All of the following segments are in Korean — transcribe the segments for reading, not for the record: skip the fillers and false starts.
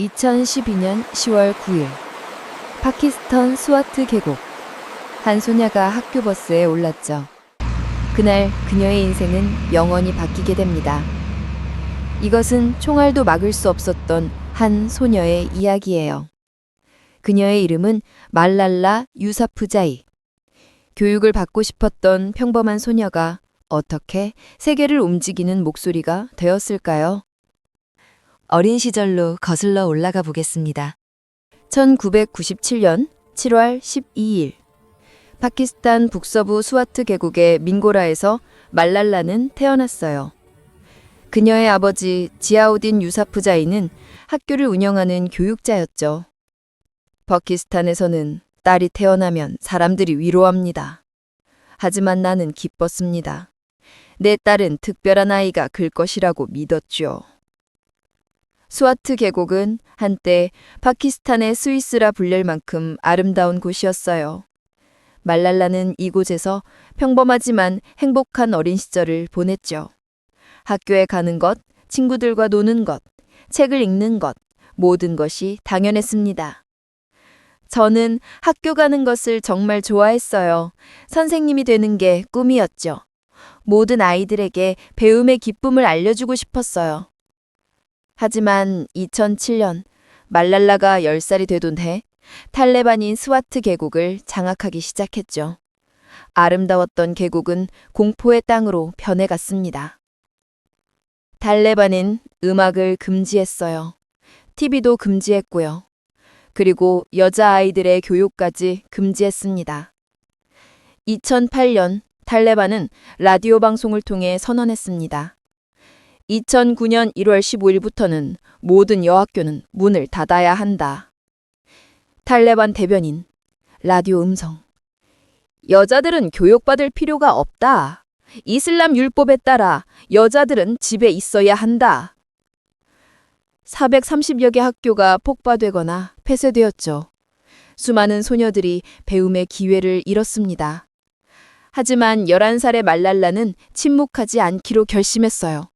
2012년 10월 9일 파키스탄 스와트 계곡. 한 소녀가 학교 버스에 올랐죠. 그날 그녀의 인생은 영원히 바뀌게 됩니다. 이것은 총알도 막을 수 없었던 한 소녀의 이야기예요. 그녀의 이름은 말랄라 유사프자이. 교육을 받고 싶었던 평범한 소녀가 어떻게 세계를 움직이는 목소리가 되었을까요? 어린 시절로 거슬러 올라가 보겠습니다. 1997년 7월 12일 파키스탄 북서부 스와트 계곡의 민고라에서 말랄라는 태어났어요. 그녀의 아버지 지아우딘 유사프자이는 학교를 운영하는 교육자였죠. 파키스탄에서는 딸이 태어나면 사람들이 위로합니다. 하지만 나는 기뻤습니다. 내 딸은 특별한 아이가 될 것이라고 믿었죠. 스와트 계곡은 한때 파키스탄의 스위스라 불릴 만큼 아름다운 곳이었어요. 말랄라는 이곳에서 평범하지만 행복한 어린 시절을 보냈죠. 학교에 가는 것, 친구들과 노는 것, 책을 읽는 것, 모든 것이 당연했습니다. 저는 학교 가는 것을 정말 좋아했어요. 선생님이 되는 게 꿈이었죠. 모든 아이들에게 배움의 기쁨을 알려주고 싶었어요. 하지만 2007년 말랄라가 10살이 되던 해 탈레반이 스와트 계곡을 장악하기 시작했죠. 아름다웠던 계곡은 공포의 땅으로 변해갔습니다. 탈레반은 음악을 금지했어요. TV도 금지했고요. 그리고 여자아이들의 교육까지 금지했습니다. 2008년 탈레반은 라디오 방송을 통해 선언했습니다. 2009년 1월 15일부터는 모든 여학교는 문을 닫아야 한다. 탈레반 대변인, 라디오 음성. 여자들은 교육받을 필요가 없다. 이슬람 율법에 따라 여자들은 집에 있어야 한다. 430여 개 학교가 폭파되거나 폐쇄되었죠. 수많은 소녀들이 배움의 기회를 잃었습니다. 하지만 11살의 말랄라는 침묵하지 않기로 결심했어요.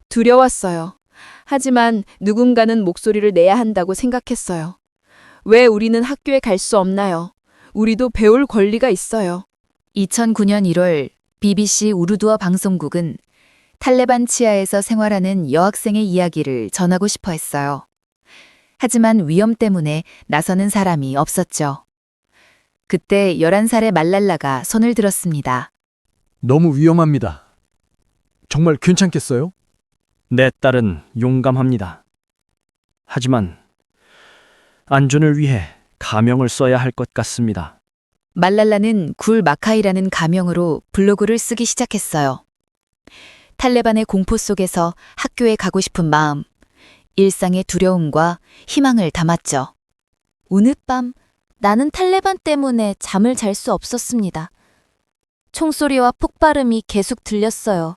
두려웠어요. 하지만 누군가는 목소리를 내야 한다고 생각했어요. 왜 우리는 학교에 갈 수 없나요? 우리도 배울 권리가 있어요. 2009년 1월 BBC 우르두어 방송국은 탈레반 치하에서 생활하는 여학생의 이야기를 전하고 싶어 했어요. 하지만 위험 때문에 나서는 사람이 없었죠. 그때 11살의 말랄라가 손을 들었습니다. 너무 위험합니다. 정말 괜찮겠어요? 내 딸은 용감합니다. 하지만 안전을 위해 가명을 써야 할 것 같습니다. 말랄라는 굴 마카이라는 가명으로 블로그를 쓰기 시작했어요. 탈레반의 공포 속에서 학교에 가고 싶은 마음, 일상의 두려움과 희망을 담았죠. 오늘 밤 나는 탈레반 때문에 잠을 잘 수 없었습니다. 총소리와 폭발음이 계속 들렸어요.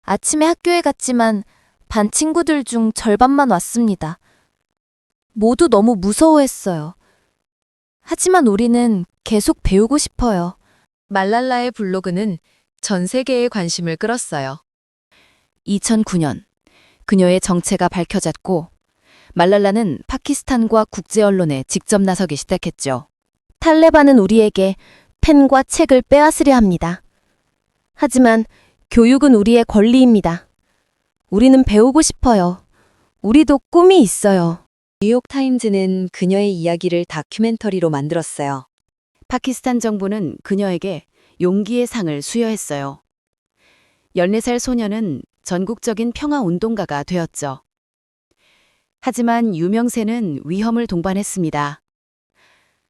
아침에 학교에 갔지만 반 친구들 중 절반만 왔습니다. 모두 너무 무서워했어요. 하지만 우리는 계속 배우고 싶어요. 말랄라의 블로그는 전 세계의 관심을 끌었어요. 2009년 그녀의 정체가 밝혀졌고 말랄라는 파키스탄과 국제 언론에 직접 나서기 시작했죠. 탈레반은 우리에게 펜과 책을 빼앗으려 합니다. 하지만 교육은 우리의 권리입니다. 우리는 배우고 싶어요. 우리도 꿈이 있어요. 뉴욕타임즈는 그녀의 이야기를 다큐멘터리로 만들었어요. 파키스탄 정부는 그녀에게 용기의 상을 수여했어요. 14살 소녀는 전국적인 평화운동가가 되었죠. 하지만 유명세는 위험을 동반했습니다.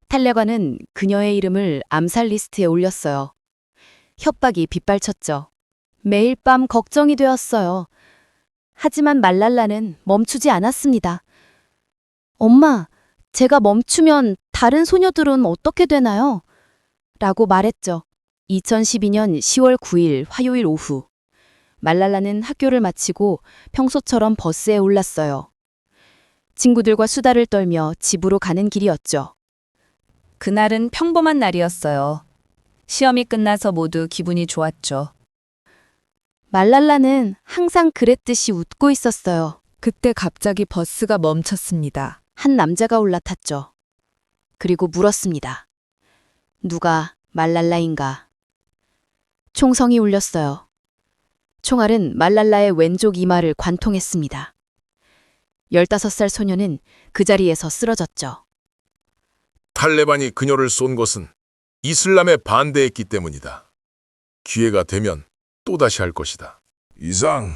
탈레반은 그녀의 이름을 암살 리스트에 올렸어요. 협박이 빗발쳤죠. 매일 밤 걱정이 되었어요. 하지만 말랄라는 멈추지 않았습니다. 엄마, 제가 멈추면 다른 소녀들은 어떻게 되나요? 라고 말했죠. 2012년 10월 9일 화요일 오후 말랄라는 학교를 마치고 평소처럼 버스에 올랐어요. 친구들과 수다를 떨며 집으로 가는 길이었죠. 그날은 평범한 날이었어요. 시험이 끝나서 모두 기분이 좋았죠. 말랄라는 항상 그랬듯이 웃고 있었어요. 그때 갑자기 버스가 멈췄습니다. 한 남자가 올라탔죠. 그리고 물었습니다. 누가 말랄라인가? 총성이 울렸어요. 총알은 말랄라의 왼쪽 이마를 관통했습니다. 15살 소녀는 그 자리에서 쓰러졌죠. 탈레반이 그녀를 쏜 것은 이슬람에 반대했기 때문이다. 기회가 되면 또다시 할 것이다. 이상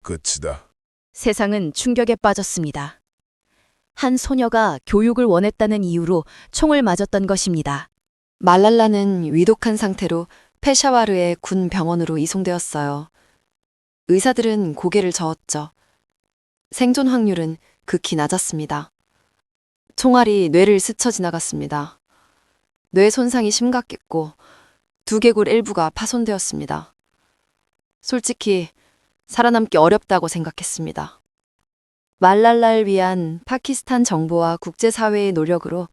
끝이다. 세상은 충격에 빠졌습니다. 한 소녀가 교육을 원했다는 이유로 총을 맞았던 것입니다. 말랄라는 위독한 상태로 페샤와르의 군 병원으로 이송되었어요. 의사들은 고개를 저었죠. 생존 확률은 극히 낮았습니다. 총알이 뇌를 스쳐 지나갔습니다. 뇌 손상이 심각했고 두개골 일부가 파손되었습니다. 솔직히 살아남기 어렵다고 생각했습니다. 말랄라를 위한 파키스탄 정부와 국제사회의 노력으로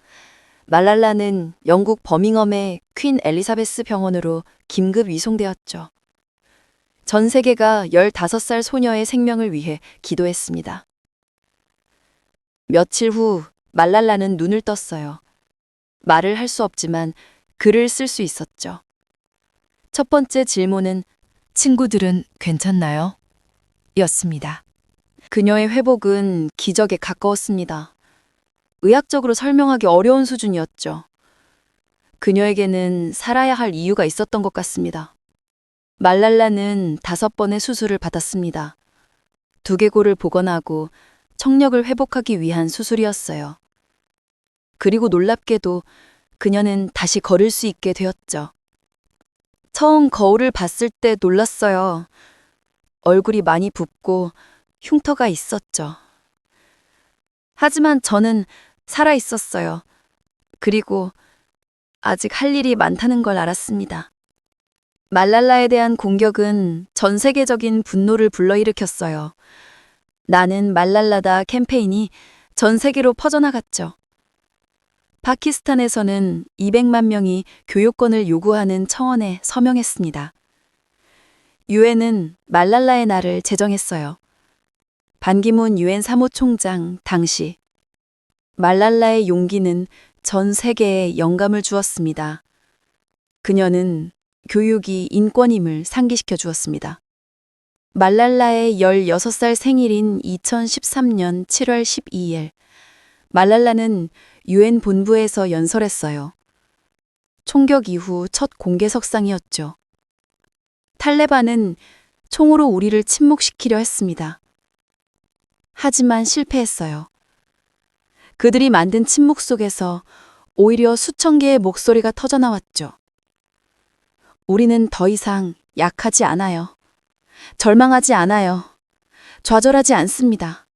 말랄라는 영국 버밍엄의 퀸 엘리자베스 병원으로 긴급 이송되었죠. 전 세계가 15살 소녀의 생명을 위해 기도했습니다. 며칠 후 말랄라는 눈을 떴어요. 말을 할 수 없지만 글을 쓸 수 있었죠. 첫 번째 질문은 친구들은 괜찮나요? 였습니다. 그녀의 회복은 기적에 가까웠습니다. 의학적으로 설명하기 어려운 수준이었죠. 그녀에게는 살아야 할 이유가 있었던 것 같습니다. 말랄라는 5번의 수술을 받았습니다. 두개골을 복원하고 청력을 회복하기 위한 수술이었어요. 그리고 놀랍게도 그녀는 다시 걸을 수 있게 되었죠. 처음 거울을 봤을 때 놀랐어요. 얼굴이 많이 붓고 흉터가 있었죠. 하지만 저는 살아 있었어요. 그리고 아직 할 일이 많다는 걸 알았습니다. 말랄라에 대한 공격은 전 세계적인 분노를 불러일으켰어요. 나는 말랄라다 캠페인이 전 세계로 퍼져나갔죠. 파키스탄에서는 200만 명이 교육권을 요구하는 청원에 서명했습니다. 유엔은 말랄라의 날을 제정했어요. 반기문 유엔 사무총장 당시 말랄라의 용기는 전 세계에 영감을 주었습니다. 그녀는 교육이 인권임을 상기시켜 주었습니다. 말랄라의 16살 생일인 2013년 7월 12일, 말랄라는 유엔 본부에서 연설했어요. 총격 이후 첫 공개석상이었죠. 탈레반은 총으로 우리를 침묵시키려 했습니다. 하지만 실패했어요. 그들이 만든 침묵 속에서 오히려 수천 개의 목소리가 터져나왔죠. 우리는 더 이상 약하지 않아요. 절망하지 않아요. 좌절하지 않습니다.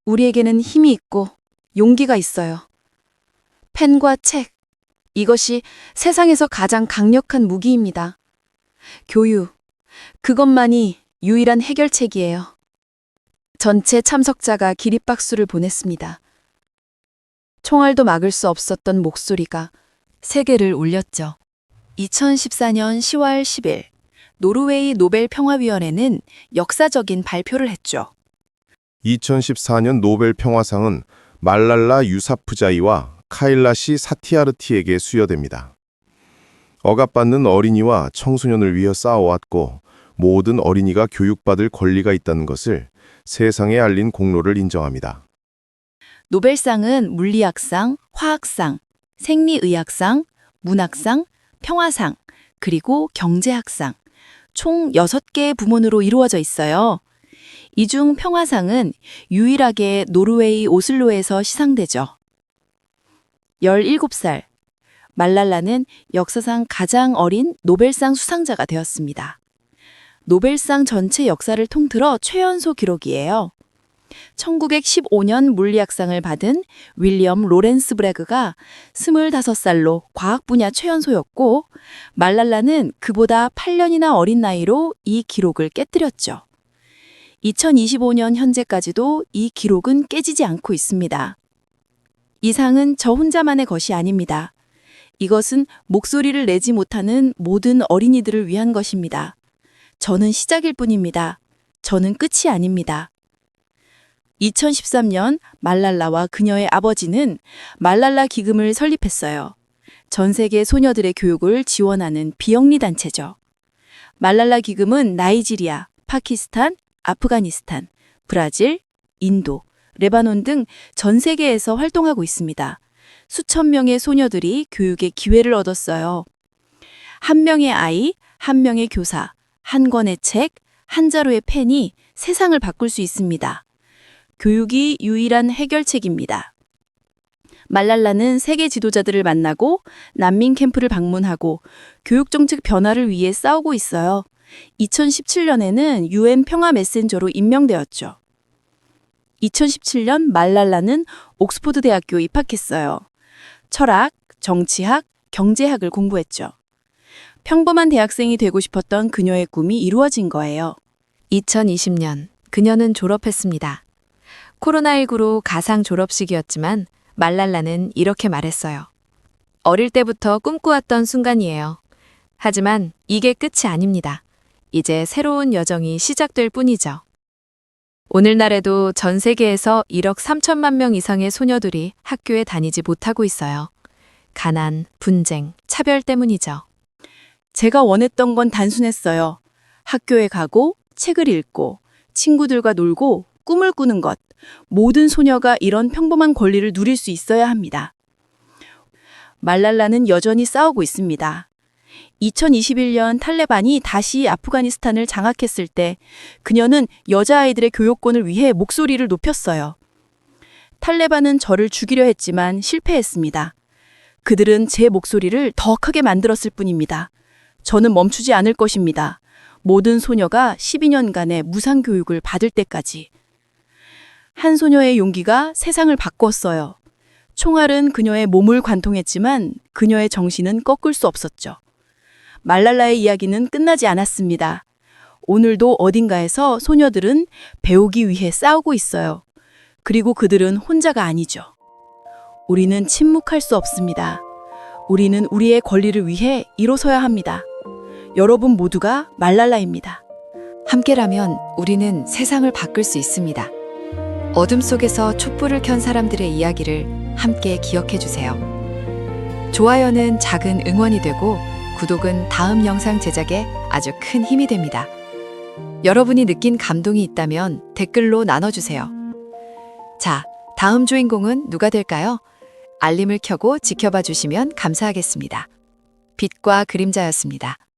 우리에게는 힘이 있고 용기가 있어요. 펜과 책, 이것이 세상에서 가장 강력한 무기입니다. 교육, 그것만이 유일한 해결책이에요. 전체 참석자가 기립박수를 보냈습니다. 총알도 막을 수 없었던 목소리가 세계를 울렸죠. 2014년 10월 10일, 노르웨이 노벨 평화위원회는 역사적인 발표를 했죠. 2014년 노벨 평화상은 말랄라 유사프자이와 카일라시 사티아르티에게 수여됩니다. 억압받는 어린이와 청소년을 위해 싸워왔고 모든 어린이가 교육받을 권리가 있다는 것을 세상에 알린 공로를 인정합니다. 노벨상은 물리학상, 화학상, 생리의학상, 문학상, 평화상, 그리고 경제학상, 총 6개의 부문으로 이루어져 있어요. 이 중 평화상은 유일하게 노르웨이 오슬로에서 시상되죠. 17살, 말랄라는 역사상 가장 어린 노벨상 수상자가 되었습니다. 노벨상 전체 역사를 통틀어 최연소 기록이에요. 1915년 물리학상을 받은 윌리엄 로렌스 브래그가 25살로 과학 분야 최연소였고, 말랄라는 그보다 8년이나 어린 나이로 이 기록을 깨뜨렸죠. 2025년 현재까지도 이 기록은 깨지지 않고 있습니다. 이 상은 저 혼자만의 것이 아닙니다. 이것은 목소리를 내지 못하는 모든 어린이들을 위한 것입니다. 저는 시작일 뿐입니다. 저는 끝이 아닙니다. 2013년 말랄라와 그녀의 아버지는 말랄라 기금을 설립했어요. 전 세계 소녀들의 교육을 지원하는 비영리 단체죠. 말랄라 기금은 나이지리아, 파키스탄, 아프가니스탄, 브라질, 인도, 레바논 등 전 세계에서 활동하고 있습니다. 수천 명의 소녀들이 교육의 기회를 얻었어요. 한 명의 아이, 한 명의 교사, 한 권의 책, 한 자루의 펜이 세상을 바꿀 수 있습니다. 교육이 유일한 해결책입니다. 말랄라는 세계 지도자들을 만나고 난민 캠프를 방문하고 교육 정책 변화를 위해 싸우고 있어요. 2017년에는 UN 평화 메신저로 임명되었죠. 2017년 말랄라는 옥스포드 대학교에 입학했어요. 철학, 정치학, 경제학을 공부했죠. 평범한 대학생이 되고 싶었던 그녀의 꿈이 이루어진 거예요. 2020년 그녀는 졸업했습니다. 코로나19로 가상 졸업식이었지만 말랄라는 이렇게 말했어요. 어릴 때부터 꿈꾸었던 순간이에요. 하지만 이게 끝이 아닙니다. 이제 새로운 여정이 시작될 뿐이죠. 오늘날에도 전 세계에서 1억 3천만 명 이상의 소녀들이 학교에 다니지 못하고 있어요. 가난, 분쟁, 차별 때문이죠. 제가 원했던 건 단순했어요. 학교에 가고, 책을 읽고, 친구들과 놀고, 꿈을 꾸는 것. 모든 소녀가 이런 평범한 권리를 누릴 수 있어야 합니다. 말랄라는 여전히 싸우고 있습니다. 2021년 탈레반이 다시 아프가니스탄을 장악했을 때 그녀는 여자아이들의 교육권을 위해 목소리를 높였어요. 탈레반은 저를 죽이려 했지만 실패했습니다. 그들은 제 목소리를 더 크게 만들었을 뿐입니다. 저는 멈추지 않을 것입니다. 모든 소녀가 12년간의 무상교육을 받을 때까지. 한 소녀의 용기가 세상을 바꿨어요. 총알은 그녀의 몸을 관통했지만 그녀의 정신은 꺾을 수 없었죠. 말랄라의 이야기는 끝나지 않았습니다. 오늘도 어딘가에서 소녀들은 배우기 위해 싸우고 있어요. 그리고 그들은 혼자가 아니죠. 우리는 침묵할 수 없습니다. 우리는 우리의 권리를 위해 일어서야 합니다. 여러분 모두가 말랄라입니다. 함께라면 우리는 세상을 바꿀 수 있습니다. 어둠 속에서 촛불을 켠 사람들의 이야기를 함께 기억해 주세요. 좋아요는 작은 응원이 되고 구독은 다음 영상 제작에 아주 큰 힘이 됩니다. 여러분이 느낀 감동이 있다면 댓글로 나눠주세요. 자, 다음 주인공은 누가 될까요? 알림을 켜고 지켜봐 주시면 감사하겠습니다. 빛과 그림자였습니다.